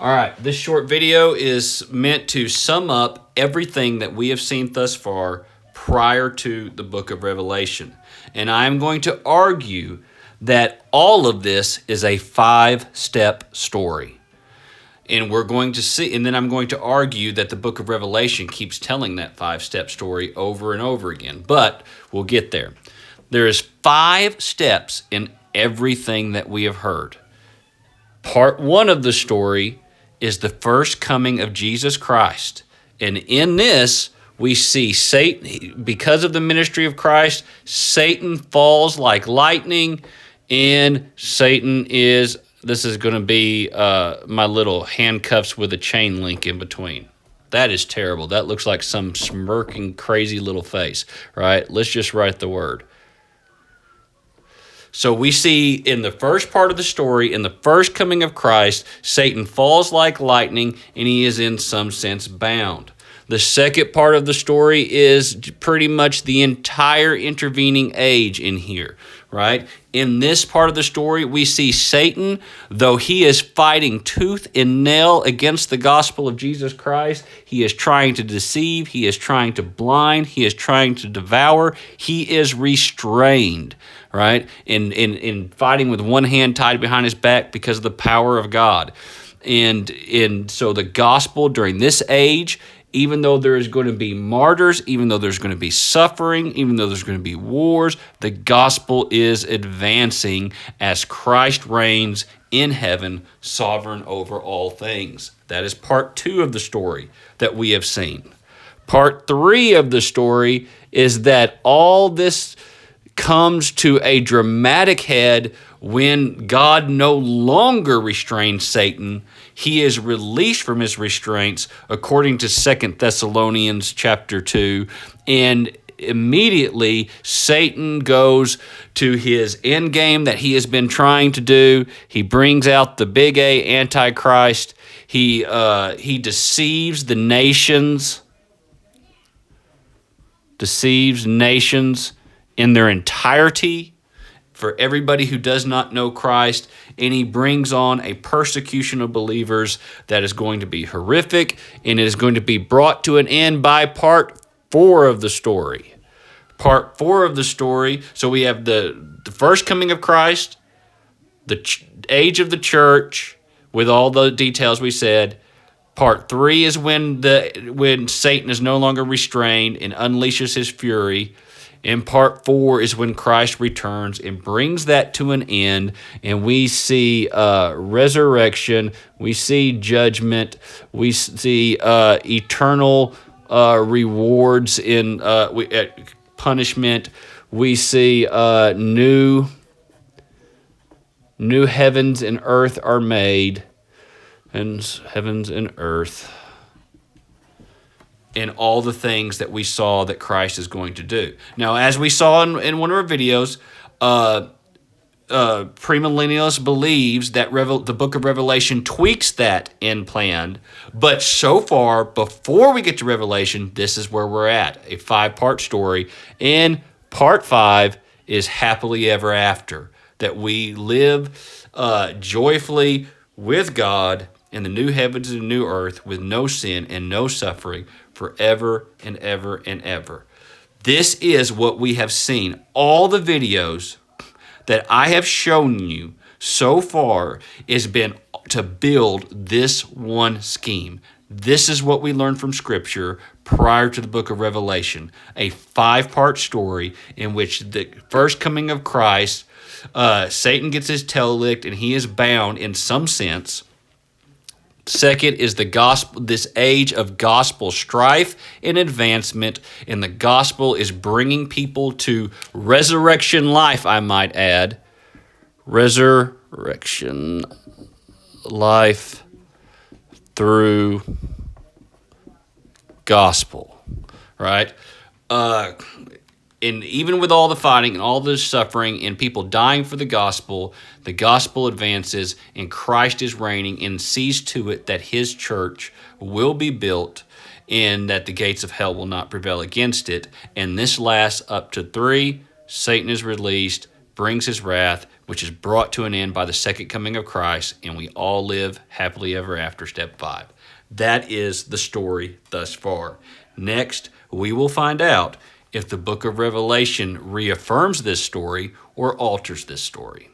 All right, this short video is meant to sum up everything that we have seen thus far prior to the book of Revelation. And I'm going to argue that all of this is a 5-step story. And we're going to see, and then I'm going to argue that the book of Revelation keeps telling that 5-step story over and over again. But we'll get there. There is 5 steps in everything that we have heard. Part 1 of the story is the first coming of Jesus Christ. And in this, we see Satan, because of the ministry of Christ, Satan falls like lightning, and Satan is, this is going to be my little handcuffs with a chain link in between. That is terrible. That looks like some smirking, crazy little face, right? Let's just write the word. So we see in the first part of the story, in the first coming of Christ, Satan falls like lightning, and he is in some sense bound. The second part of the story is pretty much the entire intervening age in here, right? In this part of the story, we see Satan, though he is fighting tooth and nail against the gospel of Jesus Christ, he is trying to deceive, he is trying to blind, he is trying to devour, he is restrained, right? In fighting with one hand tied behind his back because of the power of God. And so the gospel during this age, even though there is going to be martyrs, even though there's going to be suffering, even though there's going to be wars, the gospel is advancing as Christ reigns in heaven, sovereign over all things. That is part 2 of the story that we have seen. Part 3 of the story is that all this comes to a dramatic head when God no longer restrains Satan. He is released from his restraints according to 2 Thessalonians chapter 2, and immediately Satan goes to his end game that he has been trying to do. He brings out the big A Antichrist. He deceives the nations, in their entirety, for everybody who does not know Christ, and he brings on a persecution of believers that is going to be horrific, and it is going to be brought to an end by part 4 of the story. Part 4 of the story, so we have the first coming of Christ, the age of the church, with all the details we said. Part 3 is when Satan is no longer restrained and unleashes his fury. And part 4 is when Christ returns and brings that to an end, and we see resurrection, we see judgment, we see eternal rewards in punishment, we see new heavens and earth are made, and heavens and earth, in all the things that we saw that Christ is going to do. Now, as we saw in one of our videos, premillennialist believes that the book of Revelation tweaks that end plan, but so far, before we get to Revelation, this is where we're at, a 5-part story, and part 5 is happily ever after, that we live joyfully with God in the new heavens and the new earth with no sin and no suffering forever and ever and ever. This is what we have seen. All the videos that I have shown you so far has been to build this one scheme. This is what we learned from Scripture prior to the book of Revelation, a 5-part story in which the first coming of Christ, Satan gets his tail licked and he is bound in some sense. Second is the gospel, this age of gospel strife and advancement, and the gospel is bringing people to resurrection life, I might add. Resurrection life through gospel, right? And even with all the fighting and all the suffering and people dying for the gospel advances and Christ is reigning and sees to it that his church will be built and that the gates of hell will not prevail against it. And this lasts up to 3. Satan is released, brings his wrath, which is brought to an end by the second coming of Christ, and we all live happily ever after, step 5. That is the story thus far. Next, we will find out if the book of Revelation reaffirms this story or alters this story.